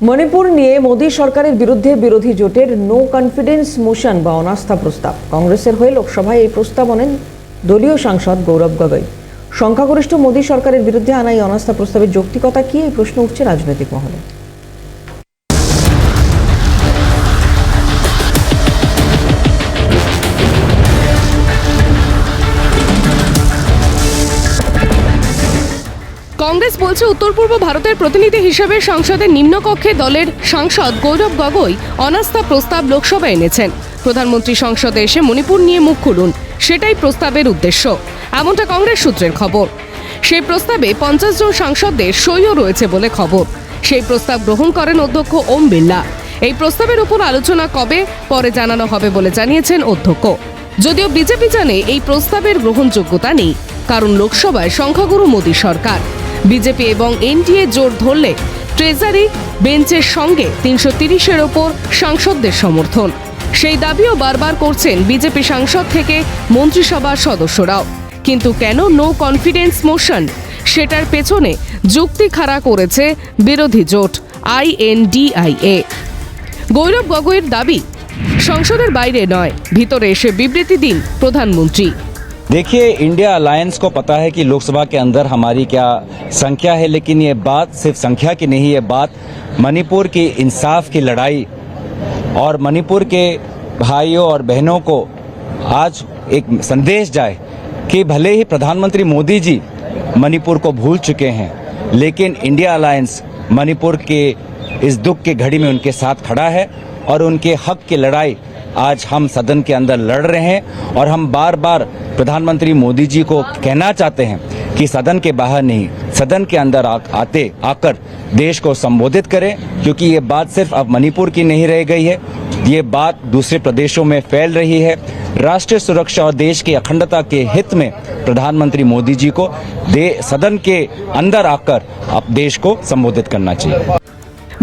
মণিপুর নিয়ে মোদী সরকারের বিরুদ্ধে বিরোধী জোটের নো কনফিডেন্স মোশন বা অনাস্থা প্রস্তাব। কংগ্রেসের হয়ে লোকসভায় এই প্রস্তাব আনেন দলীয় সাংসদ গৌরব গগৈ। সংখ্যাগরিষ্ঠ মোদী সরকারের বিরুদ্ধে আনা এই অনাস্থা প্রস্তাবের যৌক্তিকতা কি, এই প্রশ্ন উঠছে রাজনৈতিক মহলে। কংগ্রেস বলছে উত্তর পূর্ব ভারতের প্রতিনিধি হিসেবে সংসদের নিম্নকক্ষে দলের সাংসদ গৌরব গগৈ অনাস্থা প্রস্তাব লোকসভায় এনেছেন। প্রধানমন্ত্রী সংসদে এসে মণিপুর নিয়ে মুখ খুলুন, সেটাই প্রস্তাবের উদ্দেশ্য, এমনটা কংগ্রেস সূত্রের খবর। সেই প্রস্তাবে 50 জন সাংসদদের সইও রয়েছে বলে খবর। সেই প্রস্তাব গ্রহণ করেন অধ্যক্ষ ওম বিড়লা। এই প্রস্তাবের উপর আলোচনা কবে পরে জানানো হবে বলে জানিয়েছেন অধ্যক্ষ। যদিও বিজেপি জানে এই প্রস্তাবের গ্রহণযোগ্যতা নেই, কারণ লোকসভায় সংখ্যাগুরু মোদী সরকার। বিজেপি এবং এনডিএ জোর ধরলে ট্রেজারি বেঞ্চের সঙ্গে 330-এর ওপর সাংসদদের সমর্থন, সেই দাবিও বারবার করছেন বিজেপি সাংসদ থেকে মন্ত্রিসভার সদস্যরাও। কিন্তু কেন নো কনফিডেন্স মোশন, সেটার পেছনে যুক্তি খাড়া করেছে বিরোধী জোট INDIA। গৌরব গগৈর দাবি, সংসদের বাইরে নয়, ভিতরে এসে বিবৃতি দিন প্রধানমন্ত্রী। देखिए, इंडिया अलायंस को पता है कि लोकसभा के अंदर हमारी क्या संख्या है, लेकिन ये बात सिर्फ संख्या की नहीं, ये बात मणिपुर की इंसाफ की लड़ाई और मणिपुर के भाइयों और बहनों को आज एक संदेश जाए कि भले ही प्रधानमंत्री मोदी जी मणिपुर को भूल चुके हैं, लेकिन इंडिया अलायंस मणिपुर के इस दुख की घड़ी में उनके साथ खड़ा है और उनके हक की लड़ाई आज हम सदन के अंदर लड़ रहे हैं। और हम बार बार प्रधानमंत्री मोदी जी को कहना चाहते हैं कि सदन के बाहर नहीं, सदन के अंदर आकर देश को संबोधित करें, क्योंकि ये बात सिर्फ अब मणिपुर की नहीं रह गई है, ये बात दूसरे प्रदेशों में फैल रही है। राष्ट्रीय सुरक्षा और देश की अखंडता के हित में प्रधानमंत्री मोदी जी को सदन के अंदर आकर अब देश को संबोधित करना चाहिए।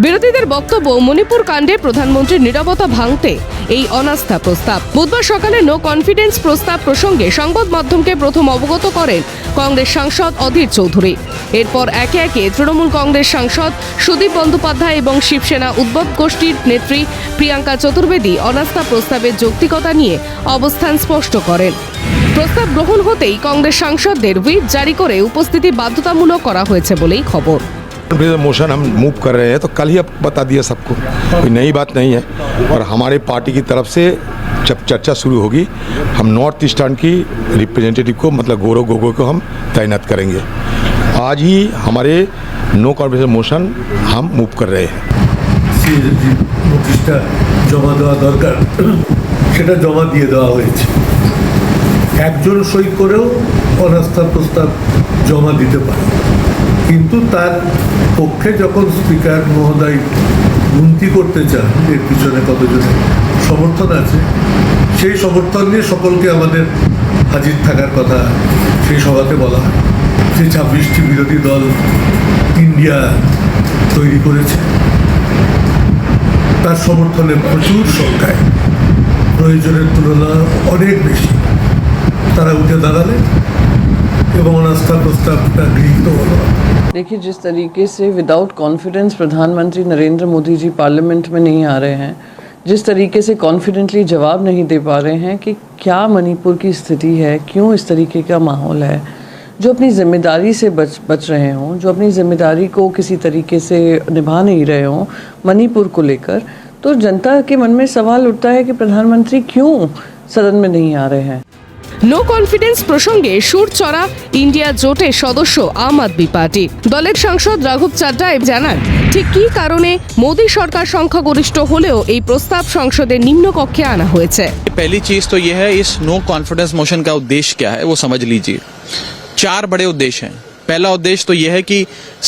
বিরোধীদের বক্তব্য, মণিপুর কাণ্ডে প্রধানমন্ত্রীর নীরবতা ভাঙতে এই অনাস্থা প্রস্তাব। বুধবার সকালে নো কনফিডেন্স প্রস্তাব প্রসঙ্গে সংবাদ মাধ্যমকে প্রথম অবগত করেন কংগ্রেস সাংসদ অধীর চৌধুরী। এরপর একে একে তৃণমূল কংগ্রেস সাংসদ সুদীপ বন্দ্যোপাধ্যায় এবং শিবসেনা উদ্ভব গোষ্ঠীর নেত্রী প্রিয়াঙ্কা চতুর্বেদী অনাস্থা প্রস্তাবের যৌক্তিকতা নিয়ে অবস্থান স্পষ্ট করেন। প্রস্তাব গ্রহণ হতেই কংগ্রেস সাংসদদের হুইপ জারি করে উপস্থিতি বাধ্যতামূলক করা হয়েছে বলেই খবর। मोशन हम मूव कर रहे हैं, तो कल ही अब बता दिया सबको, कोई नई बात नहीं है। और हमारे पार्टी की तरफ से जब चर्चा शुरू होगी, हम नॉर्थ ईस्टर्न की रिप्रेजेंटेटिव को, मतलब गौरव गोगोई को हम तैनात करेंगे। आज ही हमारे नो कॉन्फिडेंस मोशन हम मूव कर रहे हैं। নোটিশটা জমা দেওয়া দরকার, সেটা জমা দিয়ে দেওয়া হয়েছে। একজন সই করেও অনাস্থা প্রস্তাব জমা দিতে পারে, কিন্তু তার পক্ষে যখন স্পিকার মহোদয় গুনতি করতে চান এর পিছনে কতজনের সমর্থন আছে, সেই সমর্থন নিয়ে সকলকে আমাদের হাজির থাকার কথা সেই সভাতে বলা হয়। যে 26টি বিরোধী দল ইন্ডিয়া তৈরি করেছে, তার সমর্থনে প্রচুর সংখ্যায়, প্রয়োজনের তুলনায় অনেক বেশি, তারা উঠে দাঁড়ালে এবং অনাস্থা প্রস্তাবটা গৃহীত হলো। देखिए, जिस तरीके से विदाउट कॉन्फिडेंस प्रधानमंत्री नरेंद्र मोदी जी पार्लियामेंट में नहीं आ रहे हैं, जिस तरीके से कॉन्फिडेंटली जवाब नहीं दे पा रहे हैं कि क्या मणिपुर की स्थिति है, क्यों इस तरीके का माहौल है, जो अपनी जिम्मेदारी से बच रहे हों, जो अपनी जिम्मेदारी को किसी तरीके से निभा नहीं रहे हों मणिपुर को लेकर, तो जनता के मन में सवाल उठता है कि प्रधानमंत्री क्यों सदन में नहीं आ रहे हैं। নো কনফিডেন্স প্রসঙ্গে সুর চড়া ইন্ডিয়া জোটের সদস্য আম আদমি পার্টি দলের সাংসদ রাঘব চাড্ডা জানান, ঠিক কী কারণে মোদী সরকার সংখ্যাগরিষ্ঠ হলেও এই প্রস্তাব সংসদের নিম্নকক্ষে আনা হয়েছে। पहली चीज तो यह है, इस नो कॉन्फिडेंस मोशन का उद्देश्य क्या है वो समझ लीजिए। 4 बड़े उद्देश्य हैं। पहला उद्देश्य तो यह है कि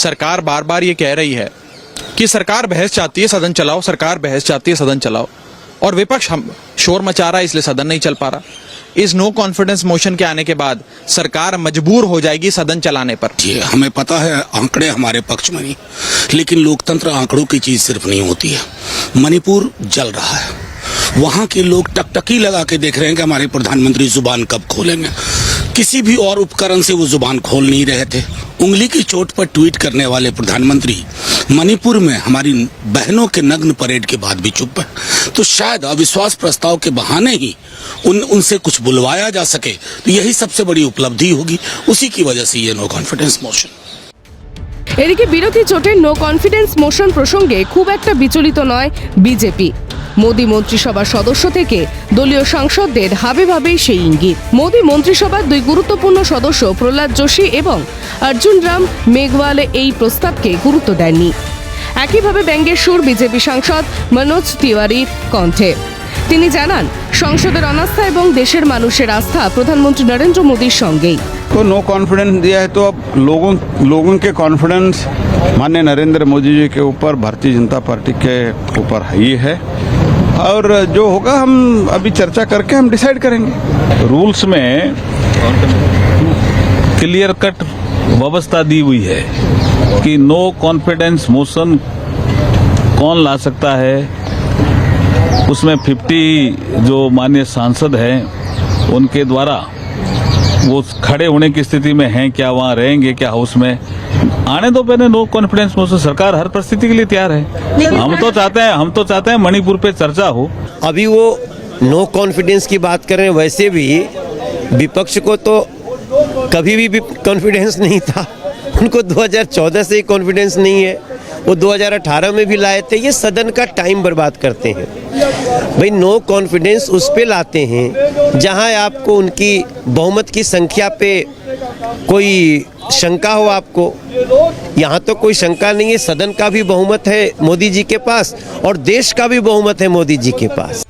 सरकार बार बार ये कह रही है कि सरकार बहस चाहती है सदन चलाओ, सरकार बहस चाहती है सदन चलाओ, और विपक्ष हम शोर मचा रहा है, इसलिए सदन नहीं चल पा रहा। इस नो कॉन्फिडेंस मोशन के आने के बाद सरकार मजबूर हो जाएगी सदन चलाने पर। हमें पता है आंकड़े हमारे पक्ष में नहीं, लेकिन लोकतंत्र आंकड़ों की चीज सिर्फ नहीं होती है। मणिपुर जल रहा है, वहां के लोग टकटकी लगा के देख रहे हैं कि हमारे प्रधानमंत्री जुबान कब खोलेंगे। किसी भी और उपकरण से वो जुबान खोल नहीं रहे थे। उंगली की चोट पर ट्वीट करने वाले प्रधानमंत्री मणिपुर में हमारी बहनों के नग्न परेड के बाद भी चुप है, तो शायद अविश्वास प्रस्ताव के बहाने ही उनसे कुछ बुलवाया जा सके, तो यही सबसे बड़ी उपलब्धि होगी। उसी की वजह से ये नो कॉन्फिडेंस मोशन। এদিকে বিরোধী জোটের নো কনফিডেন্স মোশন প্রসঙ্গে খুব একটা বিচলিত নয় বিজেপি। মোদি মন্ত্রিসভার সদস্য থেকে দলীয় সাংসদদের হাবে ভাবেই সেই ইঙ্গিত। মোদি মন্ত্রিসভার দুই গুরুত্বপূর্ণ সদস্য প্রহ্লাদ যোশী এবং অর্জুন রাম মেঘওয়াল এই প্রস্তাবকে গুরুত্ব দেননি। একইভাবে ব্যঙ্গের সুর বিজেপি সাংসদ মনোজ তিওয়ারির কণ্ঠে। তিনি জানান, সংসদের অনাস্থা এবং দেশের মানুষের আস্থা প্রধানমন্ত্রী নরেন্দ্র মোদীর সঙ্গেই। को नो कॉन्फिडेंस दिया है तो अब लोगों के कॉन्फिडेंस माननीय नरेंद्र मोदी जी के ऊपर, भारतीय जनता पार्टी के ऊपर ही है, और जो होगा हम अभी चर्चा करके हम डिसाइड करेंगे। रूल्स में क्लियर कट व्यवस्था दी हुई है कि नो कॉन्फिडेंस मोशन कौन ला सकता है। उसमें 50 जो माननीय सांसद हैं उनके द्वारा वो खड़े होने की स्थिति में हैं क्या, वहाँ रहेंगे क्या हाउस में, आने दो पहले नो कॉन्फिडेंस मोशन। सरकार हर परिस्थिति के लिए तैयार है। हम तो चाहते हैं मणिपुर पे चर्चा हो। अभी वो नो कॉन्फिडेंस की बात कर रहे हैं, वैसे भी विपक्ष को तो कभी भी कॉन्फिडेंस नहीं था, उनको 2014 से ही कॉन्फिडेंस नहीं है, वो 2018 में भी लाए थे। ये सदन का टाइम बर्बाद करते हैं भाई। नो कॉन्फिडेंस उस पे लाते हैं जहां आपको उनकी बहुमत की संख्या पे कोई शंका हो आपको। यहाँ तो कोई शंका नहीं है, सदन का भी बहुमत है मोदी जी के पास और देश का भी बहुमत है मोदी जी के पास।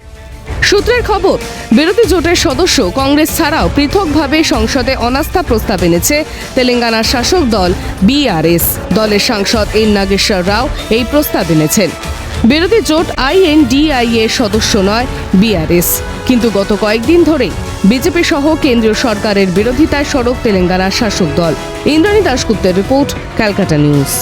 সূত্রের খবর, বিরোধী জোটের সদস্য কংগ্রেস ছাড়াও পৃথকভাবে সংসদে অনাস্থা প্রস্তাব এনেছে তেলেঙ্গানার শাসক দল বিআরএস। দলের সাংসদ এন নাগেশ্বর রাও এই প্রস্তাব এনেছেন। বিরোধী জোট INDI এর সদস্য নয় বিআরএস, কিন্তু গত কয়েকদিন ধরেই বিজেপি সহ কেন্দ্রীয় সরকারের বিরোধিতায় সরব তেলেঙ্গানার শাসক দল। ইন্দ্রাণী দাশগুপ্তের রিপোর্ট, ক্যালকাটা নিউজ।